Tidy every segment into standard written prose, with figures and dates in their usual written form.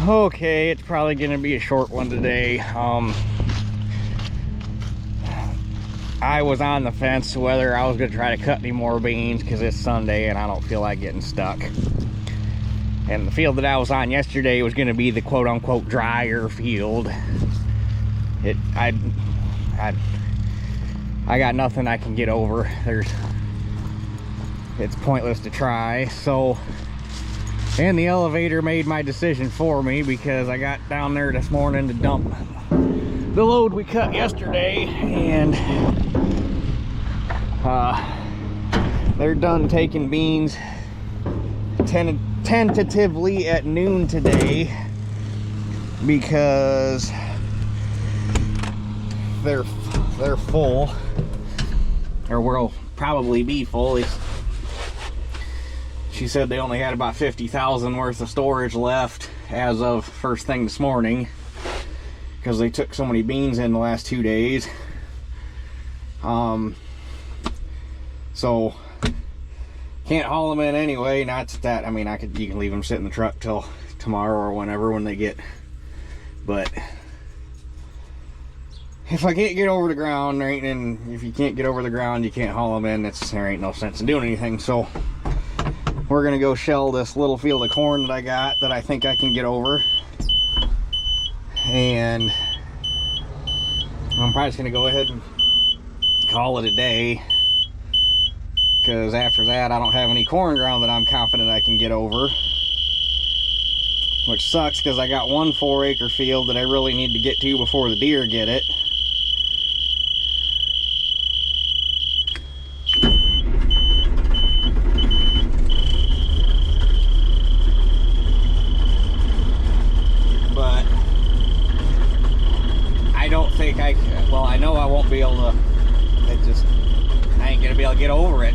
Okay, it's probably gonna be a short one today. I was on the fence whether I was gonna try to cut any more beans because it's Sunday and I don't feel like getting stuck. And the field that I was on yesterday was gonna be the quote-unquote drier field. I got nothing I can get over. It's pointless to try. So, and the elevator made my decision for me because I got down there this morning to dump the load we cut yesterday, and they're done taking beans tentatively at noon today because they're full, or will probably be full. She said they only had about 50,000 worth of storage left as of first thing this morning because they took so many beans in the last 2 days. So can't haul them in anyway. Not that, I mean, you can leave them sit in the truck till tomorrow or whenever when they get, but if I can't get over the ground, if you can't get over the ground, you can't haul them in. There ain't no sense in doing anything. So we're gonna go shell this little field of corn that I got that I think I can get over, and I'm probably just gonna go ahead and call it a day because after that I don't have any corn ground that I'm confident I can get over, which sucks because I got one 4-acre field that I really need to get to before the deer get it. But I don't think well, I know I won't be able to, I ain't gonna be able to get over it.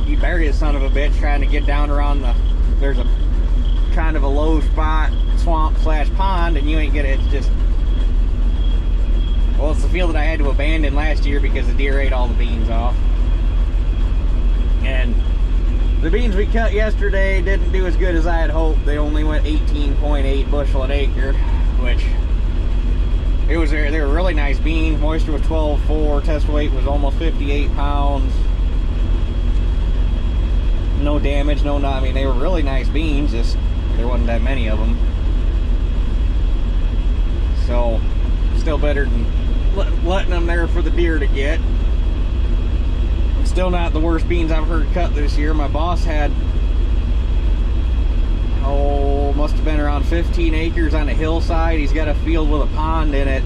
You bury the son of a bitch trying to get down around there's a kind of a low spot, swamp slash pond, and you ain't gonna, it's just, well, it's the field that I had to abandon last year because the deer ate all the beans off. And the beans we cut yesterday didn't do as good as I had hoped. They only went 18.8 bushel an acre, which they were really nice beans. Moisture was 12.4, test weight was almost 58 pounds. No damage, I mean, they were really nice beans, just there wasn't that many of them. So, still better than letting them there for the deer to get. Still not the worst beans I've heard cut this year. My boss had, must have been around 15 acres on a hillside. He's got a field with a pond in it.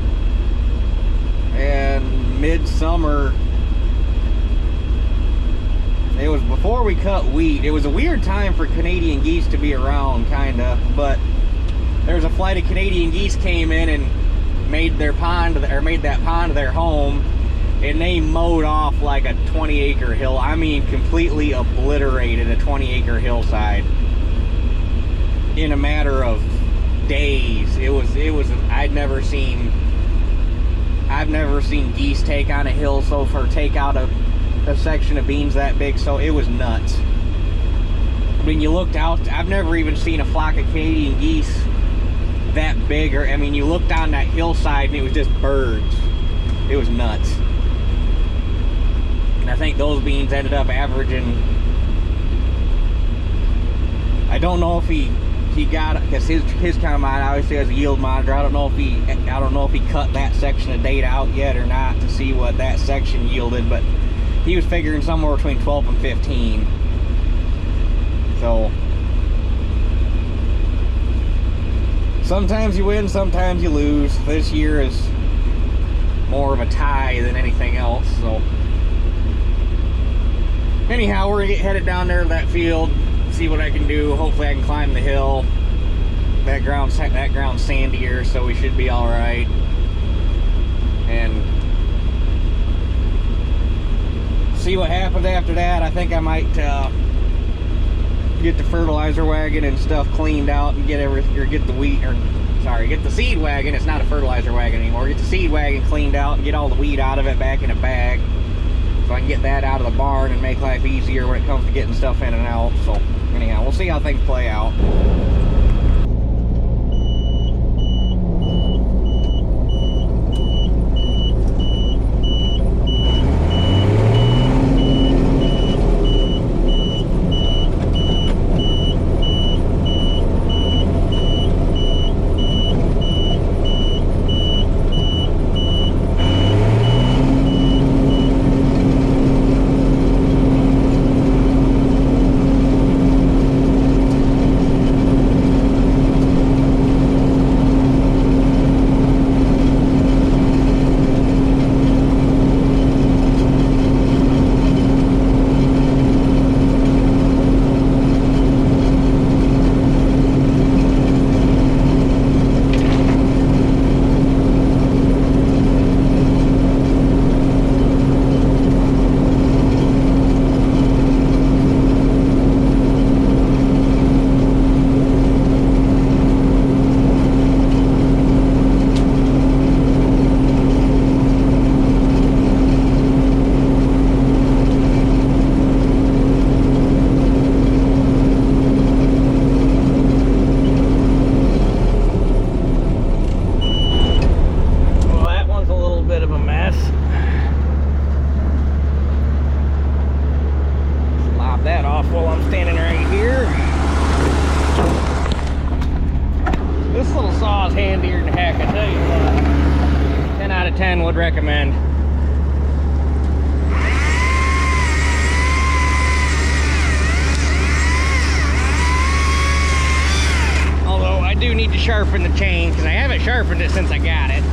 And midsummer, it was before we cut wheat. It was a weird time for Canadian geese to be around, kinda, but there's a flight of Canadian geese came in and made that pond their home, and they mowed off like a 20-acre hill. I mean, completely obliterated a 20-acre hillside in a matter of days. It was I've never seen geese take on a hill take out a section of beans that big, so it was nuts. When you looked out, I've never even seen a flock of Canadian geese that big, or, I mean, you looked down that hillside and it was just birds. It was nuts. And I think those beans ended up averaging, I don't know if he got, because his combine obviously has a yield monitor. I don't know if he cut that section of data out yet or not to see what that section yielded, but he was figuring somewhere between 12 and 15. So sometimes you win, sometimes you lose. This year is more of a tie than anything else. So anyhow, we're gonna get headed down there to that field, see what I can do. Hopefully I can climb the hill. That ground's sandier, so we should be all right. And see what happens after that. I think I might get the fertilizer wagon and stuff cleaned out and get the seed wagon. It's not a fertilizer wagon anymore. Get the seed wagon cleaned out and get all the weed out of it back in a bag, so I can get that out of the barn and make life easier when it comes to getting stuff in and out. So anyhow, we'll see how things play out. off while I'm standing right here. This little saw is handier than heck, I tell you what. 10 out of 10 would recommend. Although I do need to sharpen the chain because I haven't sharpened it since I got it.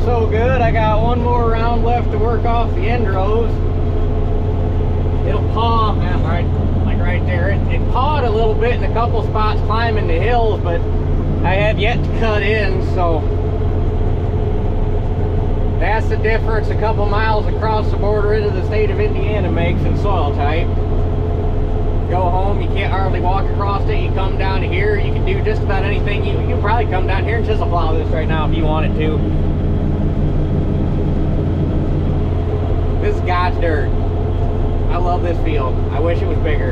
So good. I got one more round left to work off the end rows. It'll paw, right there. It pawed a little bit in a couple spots climbing the hills, but I have yet to cut in, so that's the difference a couple miles across the border into the state of Indiana makes in soil type. Go home, you can't hardly walk across it. You come down to here, you can do just about anything. You can probably come down here and chisel plow this right now if you wanted to. This is God's dirt. I love this field. I wish it was bigger.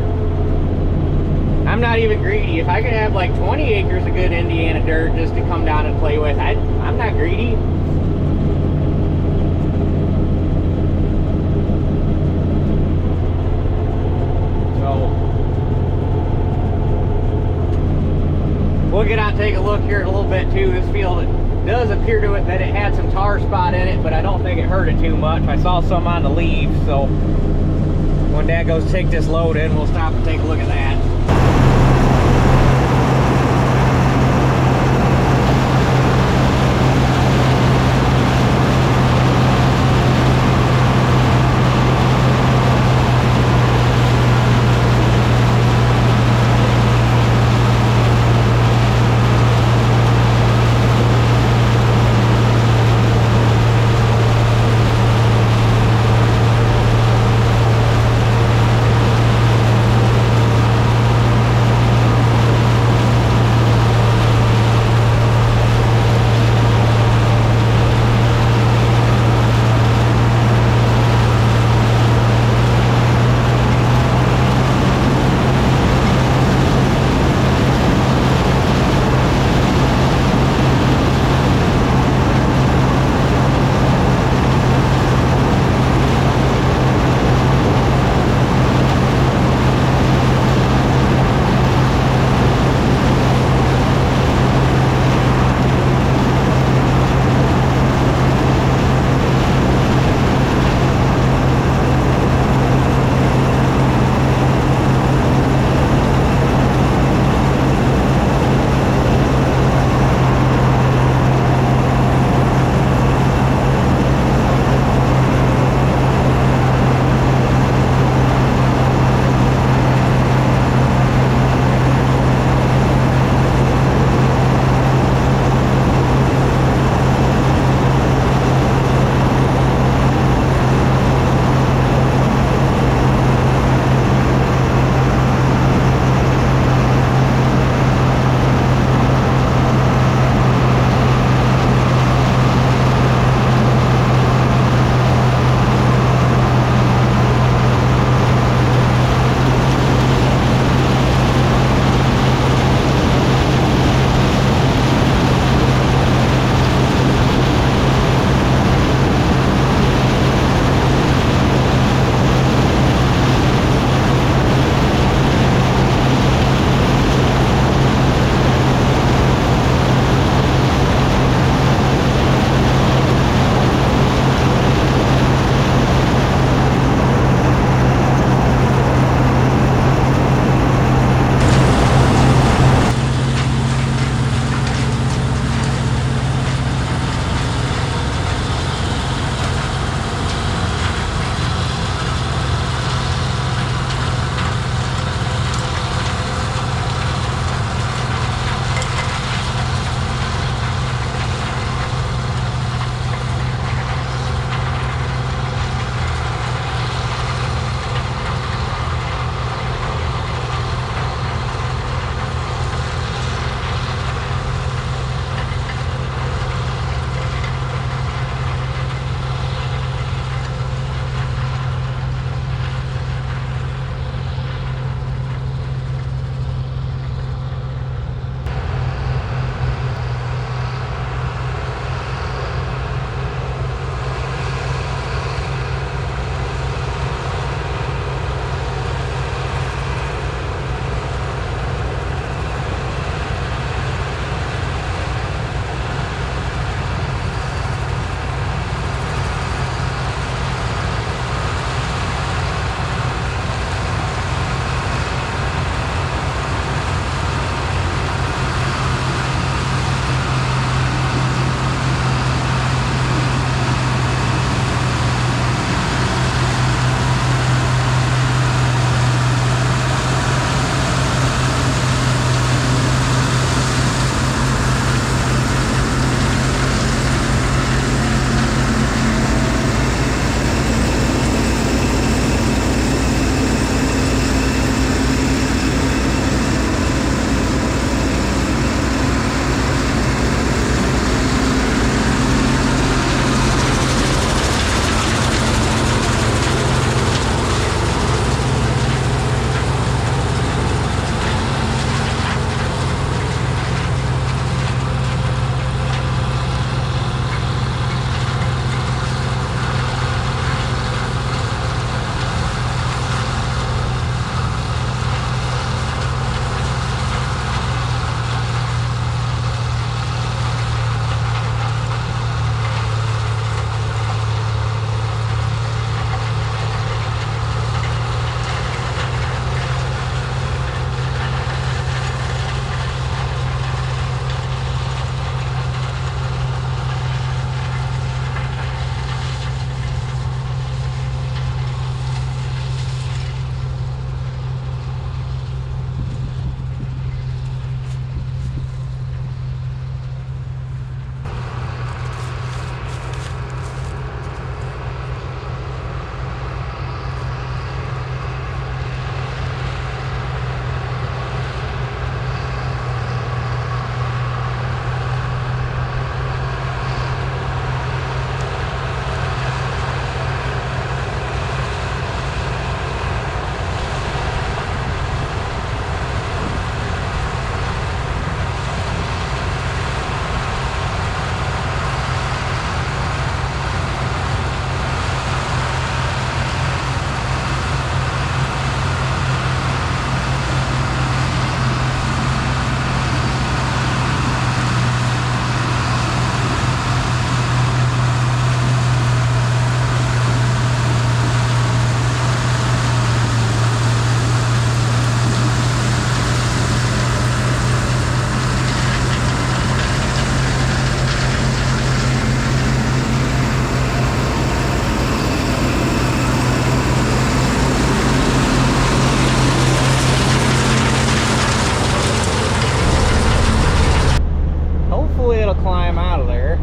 I'm not even greedy. If I could have like 20 acres of good Indiana dirt just to come down and play with, I'm not greedy. So, we'll get out and take a look here in a little bit too. This field, it does appear to it that it had some tar spot in it, but I don't think it hurt it too much. I saw some on the leaves, so when Dad goes take this load in, we'll stop and take a look at that. it'll climb out of there.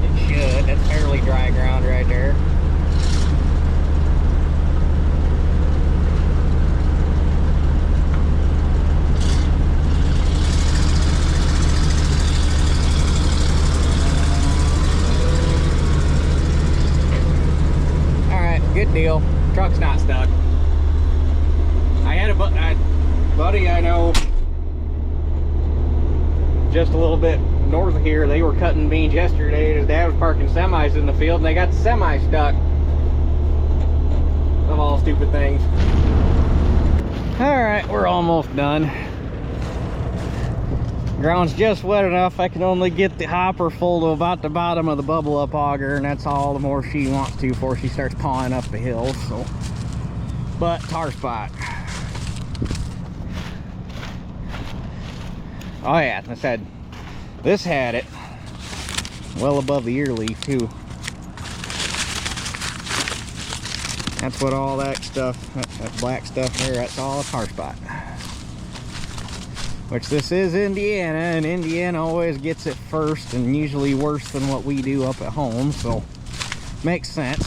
It should. That's fairly dry ground right there. Good deal. Truck's not stuck. I had a buddy I know just a little bit north of here. They were cutting beans yesterday. His dad was parking semis in the field and they got the semi stuck. Of all stupid things. Alright, we're almost done. Ground's just wet enough. I can only get the hopper full to about the bottom of the bubble up auger, and that's all the more she wants to before she starts pawing up the hill. So, but tar spot. Oh yeah, I said this had it well above the ear leaf too. That's what all that stuff, that black stuff there, that's all a tar spot. Which this is Indiana, and Indiana always gets it first and usually worse than what we do up at home, so makes sense.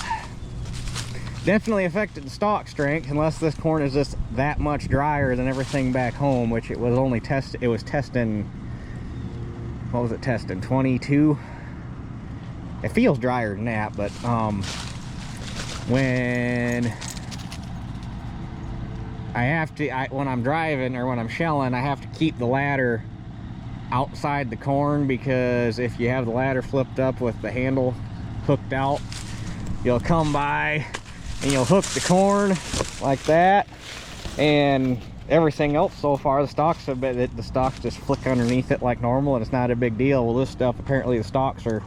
Definitely affected the stalk strength, unless this corn is just that much drier than everything back home, which it was only tested, it was testing, what was it testing, 22? It feels drier than that, but when I have to, when I'm driving or when I'm shelling, I have to keep the ladder outside the corn, because if you have the ladder flipped up with the handle hooked out, you'll come by and you'll hook the corn like that, and everything else so far, the stalks have been, the stalks just flick underneath it like normal, and it's not a big deal. Well, this stuff, apparently the stalks are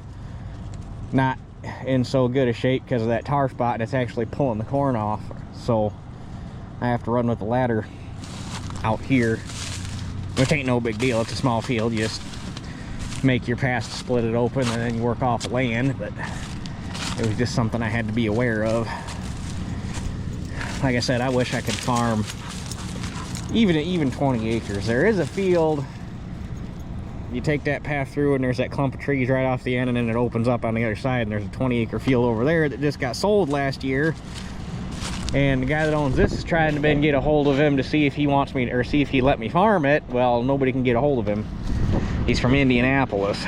not in so good a shape because of that tar spot, and it's actually pulling the corn off. So I have to run with the ladder out here, which ain't no big deal. It's a small field. You just make your pass to split it open and then you work off the land, but it was just something I had to be aware of. Like I said, I wish I could farm even 20 acres. There is a field, you take that path through and there's that clump of trees right off the end, and then it opens up on the other side, and there's a 20-acre field over there that just got sold last year. And the guy that owns this is trying to get a hold of him to see if he wants me, or see if he let me farm it. Well, nobody can get a hold of him. He's from Indianapolis.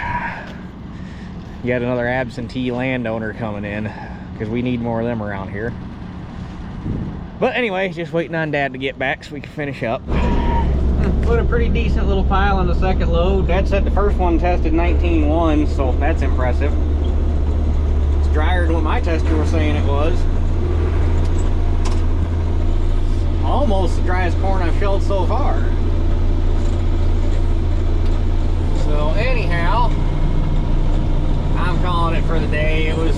You got another absentee landowner coming in, because we need more of them around here. But anyway, just waiting on Dad to get back so we can finish up. Put a pretty decent little pile on the second load. Dad said the first one tested 19.1, so that's impressive. It's drier than what my tester was saying it was. Almost the driest corn I've shelled so far. So anyhow, I'm calling it for the day. It was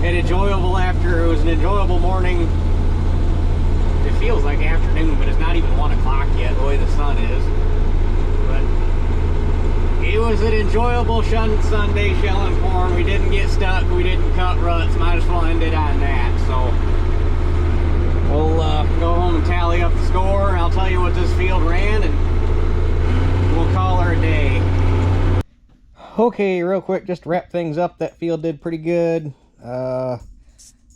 an enjoyable morning. It feels like afternoon, but it's not even 1 o'clock yet, the way the sun is. But it was an enjoyable Sunday shelling corn. We didn't get stuck, we didn't cut ruts. Might as well end it on that. So we'll go home and tally up the score, and I'll tell you what this field ran, and we'll call her a day. Okay, real quick, just to wrap things up, that field did pretty good.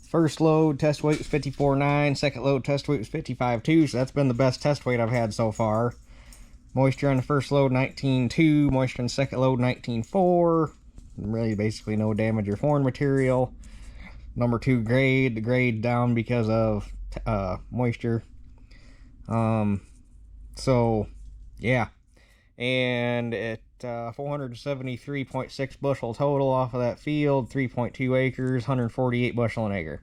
First load test weight was 54.9, second load test weight was 55.2, so that's been the best test weight I've had so far. Moisture on the first load 19.2, moisture on the second load 19.4. Really basically no damage or foreign material. Number 2 grade, the grade down because of moisture. So yeah, and at 473.6 bushel total off of that field, 3.2 acres, 148 bushel an acre.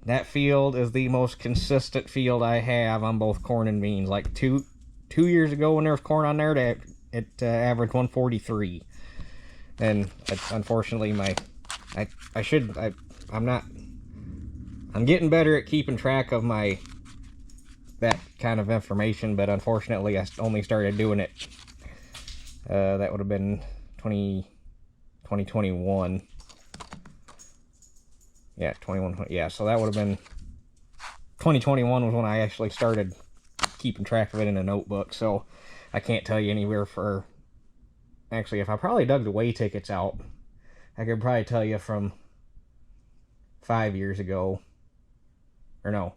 That field is the most consistent field I have on both corn and beans. Like two years ago when there was corn on there, it averaged 143. And unfortunately I'm getting better at keeping track of that kind of information, but unfortunately I only started doing it, that would have been 2021. Yeah, 21, yeah, so that would have been 2021 was when I actually started keeping track of it in a notebook, so I can't tell you anywhere for... Actually, if I probably dug the weigh tickets out, I could probably tell you from 5 years ago. Or no,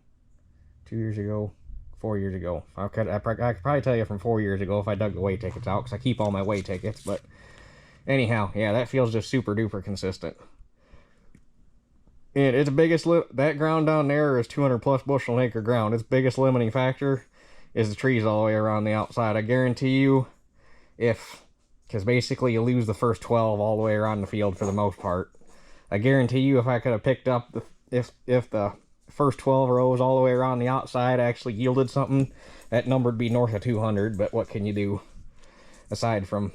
2 years ago, 4 years ago. I could probably tell you from 4 years ago if I dug the weigh tickets out, because I keep all my weigh tickets. But anyhow, yeah, that feels just super duper consistent. And its biggest, that ground down there is 200 plus bushel an acre ground. Its biggest limiting factor is the trees all the way around the outside. I guarantee you, because basically you lose the first 12 all the way around the field for the most part. I guarantee you if I could have picked up, if the first 12 rows all the way around the outside actually yielded something, that number would be north of 200, but what can you do aside from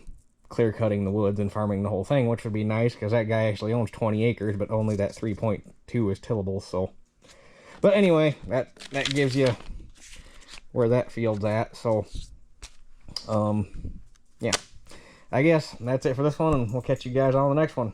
clear cutting the woods and farming the whole thing, which would be nice because that guy actually owns 20 acres, but only that 3.2 is tillable. So, but anyway, that gives you where that field's at. So yeah, I guess that's it for this one, and we'll catch you guys on the next one.